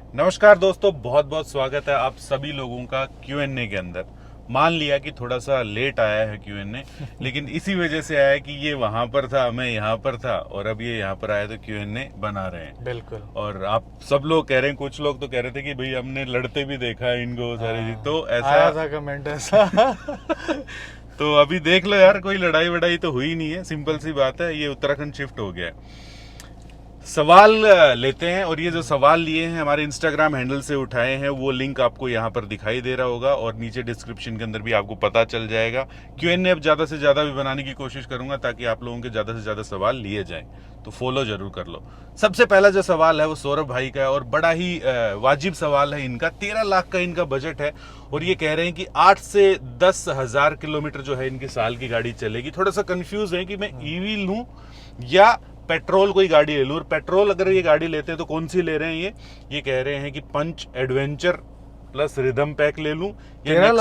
नमस्कार दोस्तों, बहुत बहुत स्वागत है आप सभी लोगों का Q&A के अंदर। मान लिया कि थोड़ा सा लेट आया है Q&A, लेकिन इसी वजह से आया कि ये वहां पर था, मैं यहाँ पर था और अब ये यहाँ पर आया तो Q&A बना रहे हैं। बिल्कुल। और आप सब लोग कह रहे हैं, कुछ लोग तो कह रहे थे कि भाई हमने लड़ते भी देखा है इनको सारी चीज, तो ऐसा आया था कमेंट ऐसा। तो अभी देख लो यार, कोई लड़ाई वड़ाई तो हुई नहीं है, सिंपल सी बात है, ये उत्तराखंड शिफ्ट हो गया है। सवाल लेते हैं, और ये जो सवाल लिए हैं हमारे इंस्टाग्राम हैंडल से उठाए हैं, वो लिंक आपको यहाँ पर दिखाई दे रहा होगा और नीचे डिस्क्रिप्शन के अंदर भी आपको पता चल जाएगा। Q&A अब ज़्यादा से ज़्यादा भी बनाने की कोशिश करूंगा ताकि आप लोगों के ज़्यादा से ज़्यादा सवाल लिए जाएं, तो फॉलो जरूर कर लो। सबसे पहला जो सवाल है वो सौरभ भाई का है और बड़ा ही वाजिब सवाल है इनका। 13 लाख का इनका बजट है और ये कह रहे हैं कि 8 से 10 हजार किलोमीटर जो है इनकी साल की गाड़ी चलेगी। थोड़ा सा कंफ्यूज है कि मैं ईवी लूं या पेट्रोल कोई गाड़ी ले लूं, और पेट्रोल अगर ये गाड़ी लेते हैं तो कौन सी ले रहे हैं ये कह रहे हैं कि पंच एडवेंचर प्लस रिदम पैक ले लूं या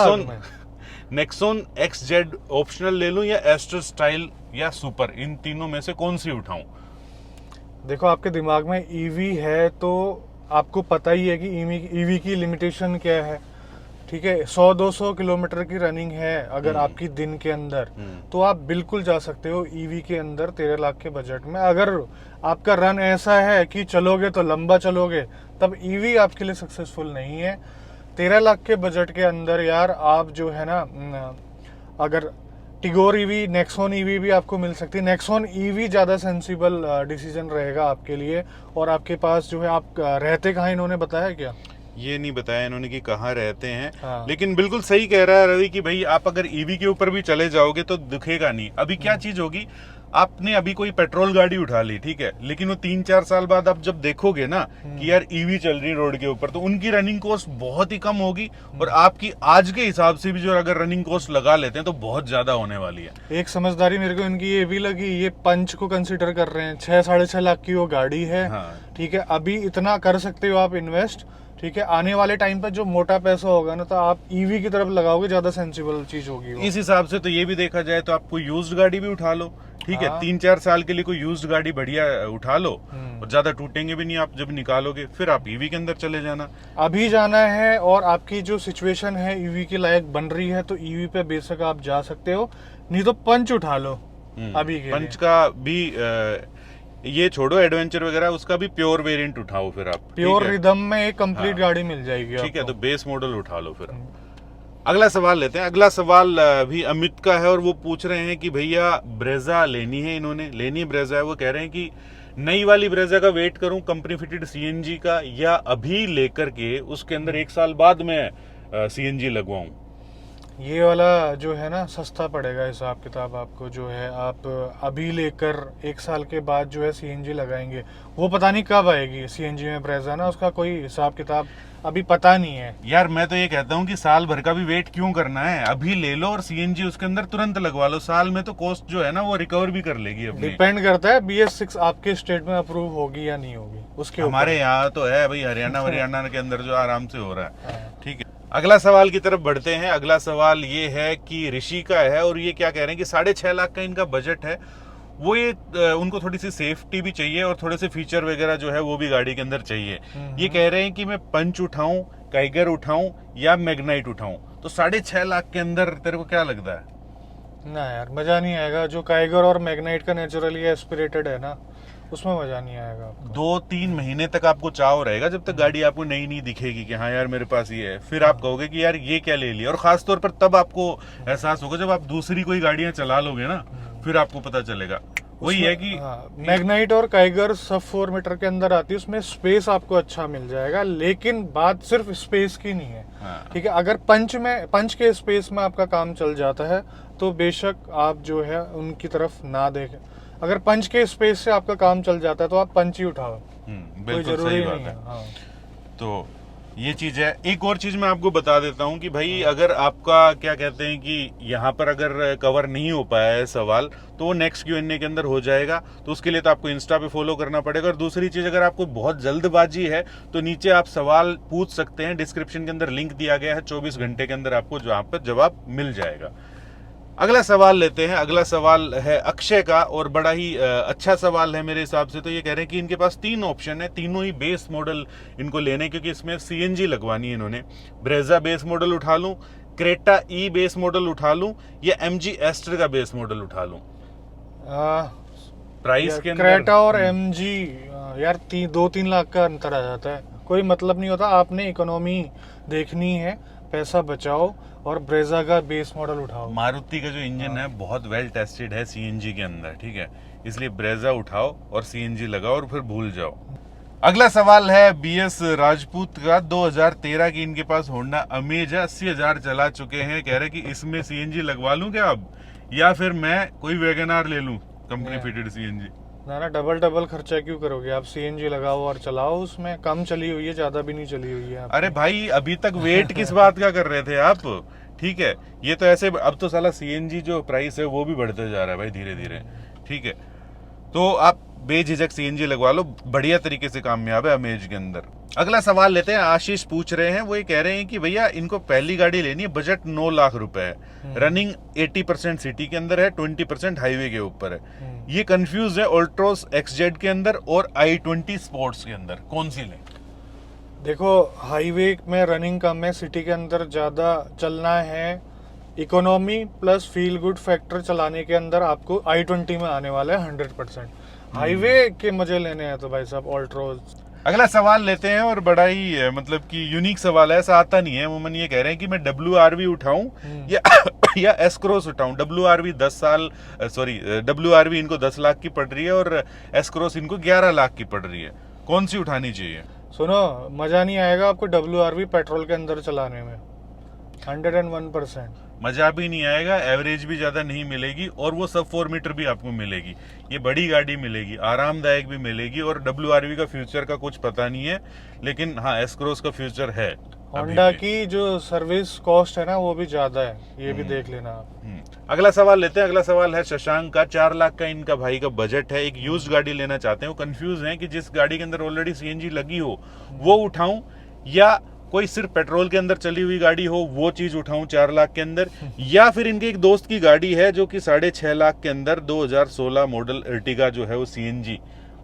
नेक्सॉन XZ ऑप्शनल ले लूं या एस्ट्रो स्टाइल या सुपर, इन तीनों में से कौन सी उठाऊं। देखो, आपके दिमाग में ईवी है तो आपको पता ही है कि ईवी की लिमिटेशन क्या है। ठीक है, 100-200 किलोमीटर की रनिंग है अगर आपकी दिन के अंदर, तो आप बिल्कुल जा सकते हो ईवी के अंदर 13 लाख के बजट में। अगर आपका रन ऐसा है कि चलोगे तो लंबा चलोगे, तब ईवी आपके लिए सक्सेसफुल नहीं है। 13 लाख के बजट के अंदर यार आप जो है ना, अगर टिगोर ईवी, नेक्सॉन ईवी भी आपको मिल सकती है। नेक्सॉन ईवी ज़्यादा सेंसिबल डिसीजन रहेगा आपके लिए। और आपके पास जो है, आप रहते कहाँ, इन्होंने बताया क्या? ये नहीं बताया इन्होंने कि कहाँ रहते हैं। हाँ। लेकिन बिल्कुल सही कह रहा है रवि कि भाई आप अगर ईवी के ऊपर भी चले जाओगे तो दिखेगा नहीं। अभी क्या चीज होगी, आपने अभी कोई पेट्रोल गाड़ी उठा ली, ठीक है, लेकिन वो 3-4 साल बाद आप जब देखोगे ना कि यार ईवी चल रही है रोड के ऊपर, तो उनकी रनिंग कॉस्ट बहुत ही कम होगी और आपकी आज के हिसाब से भी जो अगर रनिंग कॉस्ट लगा लेते हैं तो बहुत ज्यादा होने वाली है। एक समझदारी मेरे को इनकी ये भी लगी, ये पंच को कंसिडर कर रहे हैं। 6-6.5 लाख की वो गाड़ी है। हाँ। ठीक है, अभी इतना कर सकते हो आप इन्वेस्ट। ठीक है, आने वाले टाइम पे जो मोटा पैसा होगा ना, तो आप ईवी की तरफ लगाओगे, ज्यादा सेंसिबल चीज होगी वो। इस हिसाब से तो ये भी देखा जाए तो आप कोई यूज्ड गाड़ी भी उठा लो, ठीक है, हाँ। 3-4 साल के लिए कोई यूज्ड गाड़ी बढ़िया उठा लो और ज्यादा टूटेंगे भी नहीं। आप जब निकालोगे फिर आप ईवी के अंदर चले जाना। अभी जाना है और आपकी जो सिचुएशन है ईवी के लायक बन रही है, तो ईवी पे बेशक आप जा सकते हो, नहीं तो पंच उठा लो अभी के पंच का भी ये छोड़ो, एडवेंचर वगैरह, उसका भी प्योर वेरिएंट उठाओ फिर आप। प्योर रिदम में एक कंप्लीट हाँ। गाड़ी मिल जाएगी। ठीक है, तो बेस मॉडल उठा लो फिर आप। अगला सवाल लेते हैं। अगला सवाल भी अमित का है और वो पूछ रहे हैं कि भैया ब्रेजा लेनी है, इन्होंने लेनी है ब्रेजा है। वो कह रहे हैं कि नई वाली ब्रेजा का वेट करूं कंपनी फिटेड CNG का, या अभी लेकर के उसके अंदर 1 साल बाद में CNG लगवाऊं। ये वाला जो है ना सस्ता पड़ेगा हिसाब किताब आपको। जो है आप अभी लेकर 1 साल के बाद जो है CNG लगाएंगे, वो पता नहीं कब आएगी CNG में ब्रेजा ना, उसका कोई हिसाब किताब अभी पता नहीं है। यार मैं तो ये कहता हूँ कि साल भर का भी वेट क्यों करना है, अभी ले लो और CNG उसके अंदर तुरंत लगवा लो। साल में तो कॉस्ट जो है ना वो रिकवर भी कर लेगी अपनी। डिपेंड करता है BS6 आपके स्टेट में अप्रूव होगी या नहीं होगी उसके ऊपर। हमारे यहाँ तो है भाई, हरियाणा के अंदर जो आराम से हो रहा है। ठीक है, अगला सवाल की तरफ बढ़ते हैं। अगला सवाल ये है कि ऋषि का है और ये क्या कह रहे हैं कि 6.5 लाख का इनका बजट है। वो ये उनको थोड़ी सी सेफ्टी भी चाहिए और थोड़े से फीचर वगैरह जो है वो भी गाड़ी के अंदर चाहिए। ये कह रहे हैं कि मैं पंच उठाऊं, काइगर उठाऊं या मैग्नाइट उठाऊं। तो 6.5 लाख के अंदर तेरे को क्या लगता है? ना यार, मजा नहीं आएगा। जो काइगर और मैग्नाइट का नेचुरली एस्पिरेटेड है ना, उसमें मजा नहीं आएगा आपको। 2-3 महीने तक आपको चाव रहेगा जब तक गाड़ी आपको नई नई दिखेगी कि हाँ यार मेरे पास ये है, फिर आप कहोगे कि यार ये क्या ले लिया। और खास तौर पर तब आपको एहसास होगा जब आप दूसरी कोई गाड़ियां चला लोगे ना, फिर आपको पता चलेगा। वही है कि मैग्नाइट और काइगर सब 4 मीटर के अंदर आती है, उसमें स्पेस आपको अच्छा मिल जाएगा, लेकिन बात सिर्फ स्पेस की नहीं है। ठीक है, अगर पंच के स्पेस में आपका काम चल जाता है तो बेशक आप जो है उनकी तरफ ना देखें। अगर पंच के स्पेस से आपका काम चल जाता है तो आप पंच ही उठाओ, कोई जरूरी नहीं है। हाँ। तो ये चीज है। एक और चीज मैं आपको बता देता हूँ कि भाई अगर आपका क्या कहते हैं कि यहाँ पर अगर कवर नहीं हो पाया है सवाल, तो वो नेक्स्ट Q&A के अंदर हो जाएगा। तो उसके लिए तो आपको इंस्टा पे फॉलो करना पड़ेगा। और दूसरी चीज, अगर आपको बहुत जल्दबाजी है तो नीचे आप सवाल पूछ सकते हैं, डिस्क्रिप्शन के अंदर लिंक दिया गया है, 24 घंटे के अंदर आपको जहाँ पर जवाब मिल जाएगा। अगला सवाल लेते हैं। अगला सवाल है अक्षय का और बड़ा ही अच्छा सवाल है मेरे हिसाब से। तो ये कह रहे हैं कि इनके पास 3 ऑप्शन है, तीनों ही बेस मॉडल इनको लेने, क्योंकि इसमें सीएनजी लगवानी है इन्होंने। ब्रेजा बेस मॉडल उठा लूं, क्रेटा ई बेस मॉडल उठा लूं, या एमजी एस्टर का बेस मॉडल उठा लूं? प्राइस के अंदर क्रेटा और एमजी यार 2-3 लाख का अंतर आ जाता है, कोई मतलब नहीं होता। आपने इकोनॉमी देखनी है, पैसा बचाओ और ब्रेजा का बेस मॉडल उठाओ। मारुति का जो इंजन है बहुत वेल टेस्टेड है सीएनजी के अंदर, ठीक है, इसलिए ब्रेजा उठाओ और सीएनजी लगाओ और फिर भूल जाओ। अगला सवाल है बीएस राजपूत का। 2013 की इनके पास होंडा अमेज है, 80,000 चला चुके हैं। कह रहे कि इसमें सीएनजी लगवा लूं क्या अब, या फिर मैं कोई वैगनआर ले लूं कंपनी फिटेड सीएनजी? ना डबल खर्चा क्यों करोगे आप, सीएनजी लगाओ और चलाओ। उसमें कम चली हुई है, ज्यादा भी नहीं चली हुई है। अरे भाई अभी तक वेट किस बात का कर रहे थे आप, ठीक है। ये तो ऐसे अब तो साला सीएनजी जो प्राइस है वो भी बढ़ते जा रहा है भाई धीरे धीरे, ठीक है। तो आप बेझिझक सीएनजी लगवा लो, बढ़िया तरीके से कामयाब है अमेज के अंदर। अगला सवाल लेते हैं। आशीष पूछ रहे हैं, वो ये कह रहे हैं कि भैया इनको पहली गाड़ी लेनी है, बजट 9 लाख रुपए है, रनिंग 80% सिटी के अंदर है, 20% हाईवे के ऊपर है। ये कंफ्यूज है ऑल्ट्रोस एक्सजेड के अंदर और i20 स्पोर्ट्स के अंदर, कौन सी लें? देखो हाईवे में रनिंग कम है, सिटी के अंदर ज्यादा चलना है। Economy plus feel good factor चलाने के अंदर आपको i20 में आने वाला है 100%। हाईवे के मजे लेने हैं तो भाई साहब ऑल्ट्रोज। अगला सवाल लेते हैं और बड़ा ही मतलब कि यूनिक सवाल है, ऐसा आता नहीं है अमूमन। ये कह रहे हैं कि मैं WRV उठाऊं या एस क्रॉस उठाऊं। WRV 10 साल सॉरी WRV इनको 10 लाख की पड़ रही है और एस क्रॉस इनको 11 लाख की पड़ रही है, कौन सी उठानी चाहिए? सुनो, मजा नहीं आएगा आपको WRV पेट्रोल के अंदर चलाने में, 101%। मजा भी नहीं आएगा, एवरेज भी ज्यादा नहीं मिलेगी और वो सब 4 मीटर भी आपको मिलेगी। ये बड़ी गाड़ी मिलेगी, आरामदायक भी मिलेगी और WRV का फ्यूचर का कुछ पता नहीं है, लेकिन हाँ एस क्रॉस का फ्यूचर है। होंडा की जो सर्विस कॉस्ट है ना वो भी ज्यादा है, ये भी देख लेना आप। अगला सवाल लेते हैं। अगला सवाल है शशांक का। 4 लाख का इनका भाई का बजट है, एक यूज्ड गाड़ी लेना चाहते हैं। वो कंफ्यूज हैं कि जिस गाड़ी के अंदर ऑलरेडी सीएनजी लगी हो वो उठाऊं या कोई सिर्फ पेट्रोल के अंदर चली हुई गाड़ी हो वो चीज उठाऊं 4 लाख के अंदर, या फिर इनके एक दोस्त की गाड़ी है जो कि 6.5 लाख के अंदर 2016 मॉडल अर्टिगा जो है वो सीएनजी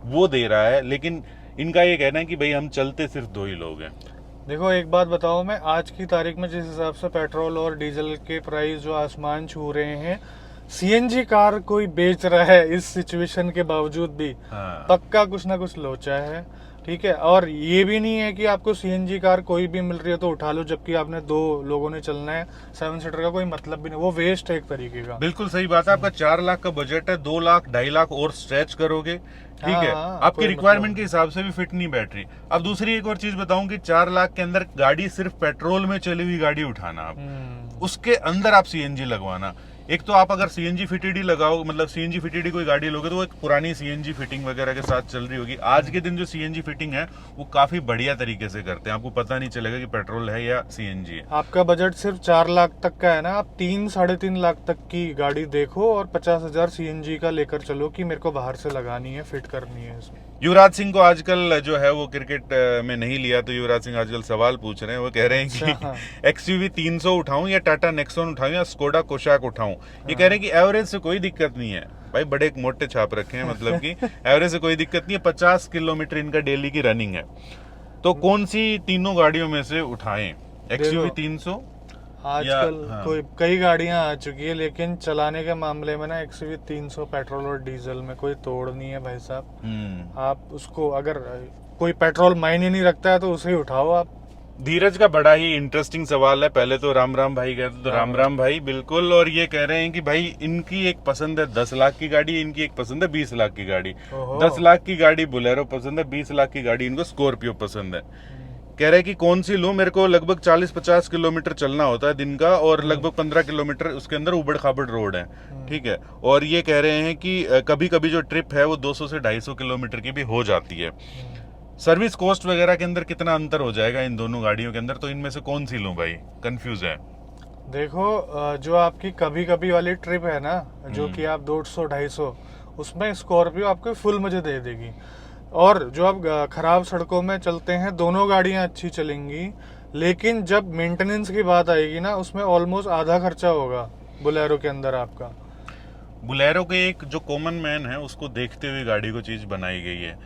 वो दे रहा है, लेकिन इनका ये कहना है कि भाई हम चलते सिर्फ 2 ही लोग हैं। देखो एक बात बताओ, मैं आज की तारीख में जिस हिसाब से पेट्रोल और डीजल के प्राइस जो आसमान छू रहे हैं, सीएनजी कार कोई बेच रहा है इस सिचुएशन के बावजूद भी, हाँ। पक्का कुछ ना कुछ लोचा है, ठीक है। और ये भी नहीं है कि आपको सीएनजी कार कोई भी मिल रही है तो उठा लो, जबकि आपने 2 लोगों ने चलना है, 7 सीटर का कोई मतलब भी नहीं, वो वेस्ट है एक तरीके का। बिल्कुल सही बात है। आपका 4 लाख का बजट है, 2 लाख 2.5 लाख और स्ट्रेच करोगे, ठीक है। हाँ, आपकी कोई रिक्वायरमेंट मतलब के हिसाब से भी फिट नहीं बैटरी। अब दूसरी एक और चीज बताऊं कि 4 लाख के अंदर गाड़ी सिर्फ पेट्रोल में चली हुई गाड़ी उठाना, आप उसके अंदर आप सीएनजी लगवाना। एक तो आप अगर सीएनजी फिटेड ही लगाओ, मतलब सीएनजी फिटेड ही कोई गाड़ी लोगे तो वो एक पुरानी सीएनजी फिटिंग वगैरह के साथ चल रही होगी। आज के दिन जो सीएनजी फिटिंग है वो काफी बढ़िया तरीके से करते हैं, आपको पता नहीं चलेगा कि पेट्रोल है या सीएनजी है। आपका बजट सिर्फ 4 लाख तक का है ना, आप 3-3.5 लाख तक की गाड़ी देखो और 50,000 सीएनजी का लेकर चलो कि मेरे को बाहर से लगानी है, फिट करनी है इसमें। युवराज सिंह को आजकल जो है वो क्रिकेट में नहीं लिया, तो युवराज सिंह आजकल सवाल पूछ रहे हैं। वो कह रहे हैं कि XUV 300 उठाऊं या टाटा नेक्सॉन उठाऊं या स्कोडा कोशाक उठाऊं। ये कह रहे हैं कि एवरेज से कोई दिक्कत नहीं है भाई, बड़े मोटे छाप रखे हैं, मतलब कि एवरेज से कोई दिक्कत नहीं है। 50 किलोमीटर इनका डेली की रनिंग है, तो कौन सी तीनों गाड़ियों में से उठाएं? XUV 300 आजकल हाँ। कोई कई गाड़ियां आ चुकी है, लेकिन चलाने के मामले में ना XUV 300 पेट्रोल और डीजल में कोई तोड़ नहीं है भाई साहब। आप उसको अगर कोई पेट्रोल मायने नहीं रखता है तो उसे ही उठाओ आप। धीरज का बड़ा ही इंटरेस्टिंग सवाल है। पहले तो राम भाई कहते, तो राम भाई बिल्कुल। और ये कह रहे हैं कि भाई इनकी एक पसंद है 10 लाख की गाड़ी, इनकी एक पसंद है 20 लाख की गाड़ी। 10 लाख की गाड़ी बोलेरो पसंद है, 20 लाख की गाड़ी इनको स्कॉर्पियो पसंद है। कह रहे हैं कि कौन सी लूं, मेरे को लगभग 40-50 किलोमीटर चलना होता है दिन का और लगभग 15 किलोमीटर उसके अंदर उबड़ खाबड़ रोड है, ठीक है। और ये कह रहे हैं कि कभी कभी जो ट्रिप है वो 200 से 250 किलोमीटर की भी हो जाती है। सर्विस कॉस्ट वगैरह के अंदर कितना अंतर हो जाएगा इन दोनों गाड़ियों के अंदर, तो इनमें से कौन सी लूं भाई, कंफ्यूज है। देखो जो आपकी कभी कभी वाली ट्रिप है ना, जो कि आप 200-250, उसमें स्कॉर्पियो आपको फुल मजे दे देगी। और जो आप खराब सड़कों में चलते हैं, दोनों गाड़ियां अच्छी चलेंगी, लेकिन जब मेंटेनेंस की बात आएगी ना, उसमें ऑलमोस्ट आधा खर्चा होगा। बोलेरो के अंदर आपका। बुलेरो के एक जो कॉमन मैन है उसको देखते हुए गाड़ी को चीज बनाई गई है।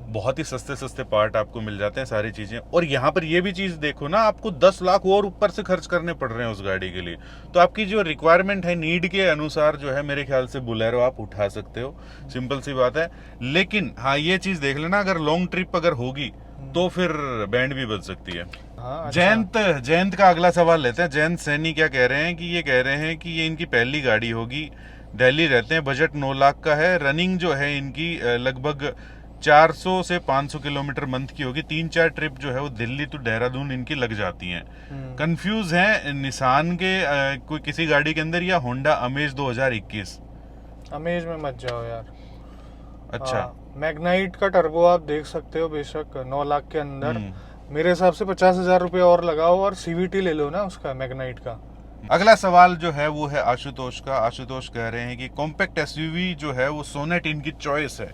बहुत ही सस्ते सस्ते पार्ट आपको मिल जाते हैं, सारी चीजें। और यहाँ पर ये भी चीज देखो ना, आपको 10 लाख और ऊपर से खर्च करने पड़ रहे हैं उस गाड़ी के लिए। तो आपकी जो रिक्वायरमेंट है, नीड के अनुसार जो है, मेरे ख्याल से बुलेरो आप उठा सकते हो, सिंपल सी बात है। लेकिन हाँ, ये चीज देख लेना, अगर लॉन्ग ट्रिप अगर होगी तो फिर बैंड भी बज सकती है। हाँ, अच्छा। जयंत का अगला सवाल लेते हैं। जयंत सैनी क्या कह रहे हैं कि ये कह रहे हैं कि ये इनकी पहली गाड़ी होगी, दिल्ली रहते हैं, बजट 9 लाख का है, रनिंग जो है इनकी लगभग 400 से 500 किलोमीटर मंथ की होगी। 3-4 ट्रिप जो है वो दिल्ली टू देहरादून इनकी लग जाती हैं। कंफ्यूज है निसान के कोई किसी गाड़ी के अंदर या होंडा अमेज 2021। अमेज में मत जाओ यार। अच्छा, मैग्नाइट का टर्बो आप देख सकते हो, बेशक 9 लाख के अंदर। मेरे हिसाब से 50,000 रुपये और लगाओ और सीवीटी ले लो ना उसका, मैग्नाइट का। अगला सवाल जो है वो है आशुतोष का। आशुतोष कह रहे हैं कि कॉम्पैक्ट एसयूवी जो है वो सोनेट इनकी चॉइस है,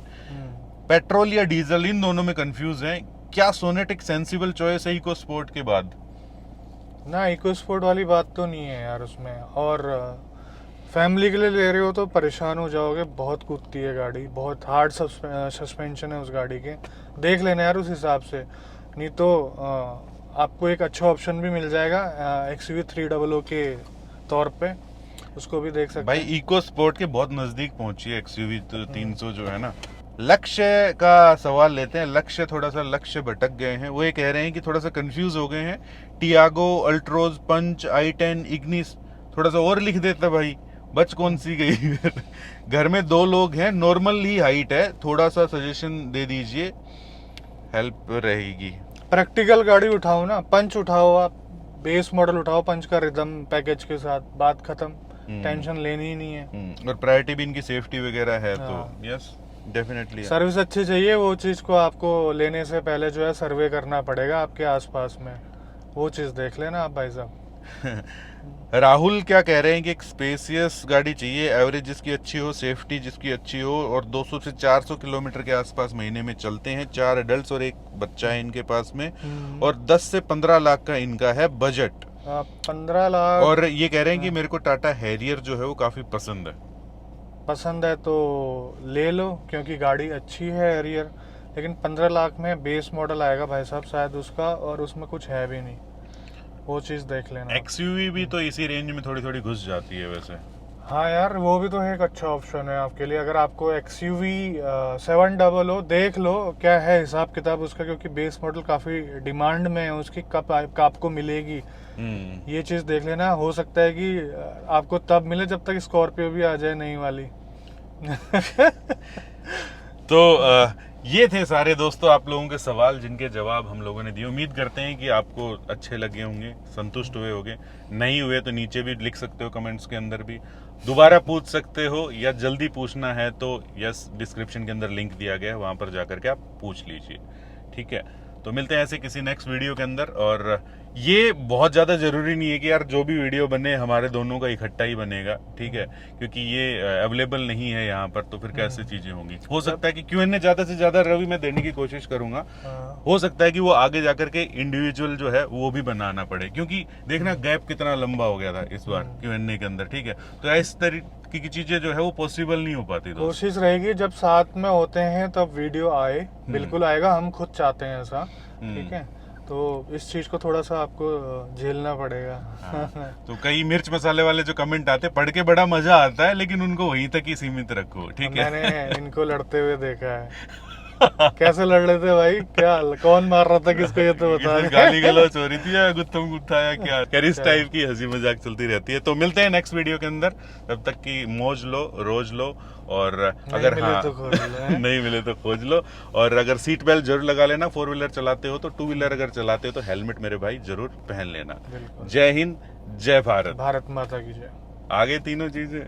पेट्रोल या डीजल, इन दोनों में कंफ्यूज हैं। क्या सोनेट एक सेंसिबल चॉइस है इको स्पोर्ट के बाद? ना, इको स्पोर्ट वाली बात तो नहीं है यार उसमें। और फैमिली के लिए ले रहे हो तो परेशान हो जाओगे, बहुत कूदती है गाड़ी, बहुत हार्ड सस्पेंशन है उस गाड़ी के। देख लेना यार उस हिसाब से, नहीं तो आपको एक अच्छा ऑप्शन भी मिल जाएगा XUV 300 के तौर पे, उसको भी देख सकते भाई हैं। इको स्पोर्ट के बहुत नजदीक पहुंची है XUV 300 जो है ना। लक्ष्य का सवाल लेते हैं। लक्ष्य थोड़ा सा भटक गए हैं। वो ये कह रहे हैं कि थोड़ा सा कंफ्यूज हो गए हैं। टियागो, अल्ट्रोज, पंच, i10, इग्निस, थोड़ा सा और लिख देता भाई, बच कौन सी गई। घर में 2 लोग हैं, नॉर्मल ही हाइट है, थोड़ा सा सजेशन दे दीजिए, हेल्प रहेगी। प्रैक्टिकल गाड़ी उठाओ ना, पंच उठाओ, आप बेस मॉडल उठाओ पंच का, रिदम पैकेज के साथ, बात खत्म, टेंशन लेनी ही नहीं है। और प्रायोरिटी भी इनकी सेफ्टी वगैरह है, तो हाँ। Yes definitely. सर्विस अच्छी चाहिए, वो चीज़ को आपको लेने से पहले जो है सर्वे करना पड़ेगा आपके आसपास में, वो चीज़ देख लेना आप भाई साहब। राहुल क्या कह रहे हैं कि एक स्पेसियस गाड़ी चाहिए, एवरेज जिसकी अच्छी हो, सेफ्टी जिसकी अच्छी हो, और 200 से 400 किलोमीटर के आसपास महीने में चलते हैं। 4 एडल्ट्स और एक बच्चा है इनके पास में, और 10 से 15 लाख का इनका है बजट। 15 लाख। और ये कह रहे हैं कि मेरे को टाटा हैरियर जो है वो काफी पसंद है तो ले लो, क्योंकि गाड़ी अच्छी है हैरियर। लेकिन 15 लाख में बेस मॉडल आएगा भाई साहब शायद उसका, और उसमें कुछ है भी नहीं, वो चीज़ देख लेना। XUV भी तो इसी रेंज में थोड़ी थोड़ी घुस जाती है वैसे। हाँ यार, वो भी तो एक अच्छा ऑप्शन है आपके लिए। अगर आपको XUV 700 देख लो क्या है हिसाब किताब उसका, क्योंकि बेस मॉडल काफ़ी डिमांड में है उसकी, कब आपको मिलेगी ये चीज़ देख लेना। हो सकता है कि आपको तब मिले जब तक स्कॉर्पियो भी आ जाए नई वाली। तो ये थे सारे दोस्तों आप लोगों के सवाल, जिनके जवाब हम लोगों ने दिए। उम्मीद करते हैं कि आपको अच्छे लगे होंगे, संतुष्ट हुए होंगे। नहीं हुए तो नीचे भी लिख सकते हो, कमेंट्स के अंदर भी दोबारा पूछ सकते हो, या जल्दी पूछना है तो यस, डिस्क्रिप्शन के अंदर लिंक दिया गया है, वहां पर जाकर के आप पूछ लीजिए। ठीक है, तो मिलते हैं ऐसे किसी नेक्स्ट वीडियो के अंदर। और ये बहुत ज़्यादा ज़रूरी नहीं है कि यार जो भी वीडियो बने हमारे दोनों का इकट्ठा ही बनेगा, ठीक है, क्योंकि ये अवेलेबल नहीं है यहाँ पर, तो फिर कैसे चीज़ें होंगी। हो सकता है कि Q&A ज़्यादा से ज़्यादा रवि मैं देने की कोशिश करूंगा। हो सकता है कि वो आगे जाकर के इंडिविजुअल जो है वो भी बनाना पड़े, क्योंकि देखना गैप कितना लंबा हो गया था इस बार Q&A के अंदर, ठीक है। तो इस तरीके की चीज़ें जो है वो पॉसिबल नहीं हो पाती। कोशिश रहेगी जब साथ में होते हैं तब वीडियो आए, बिल्कुल आएगा, हम खुद चाहते हैं ऐसा, ठीक है। तो इस चीज को थोड़ा सा आपको झेलना पड़ेगा। हाँ। तो कई मिर्च मसाले वाले जो कमेंट आते, पढ़ के बड़ा मजा आता है, लेकिन उनको वहीं तक ही सीमित रखो, ठीक है। मैंने इनको लड़ते हुए देखा है। कैसे लड़ रहे थे भाई, क्या कौन मार रहा था किसको, ये तो बता। गाली गलौज हो रही थी या गुत्थम गुत्था या क्या, इस टाइप की हंसी मजाक चलती रहती है। तो मिलते हैं नेक्स्ट वीडियो के अंदर, तब तक की मौज लो, रोज लो, और अगर हाँ नहीं मिले तो खोज लो। और अगर सीट बेल्ट जरूर लगा लेना, 4 व्हीलर चलाते हो तो, 2 व्हीलर अगर चलाते हो तो हेलमेट मेरे भाई जरूर पहन लेना। जय हिंद, जय भारत, भारत माता की जय। आगे तीनों चीजें।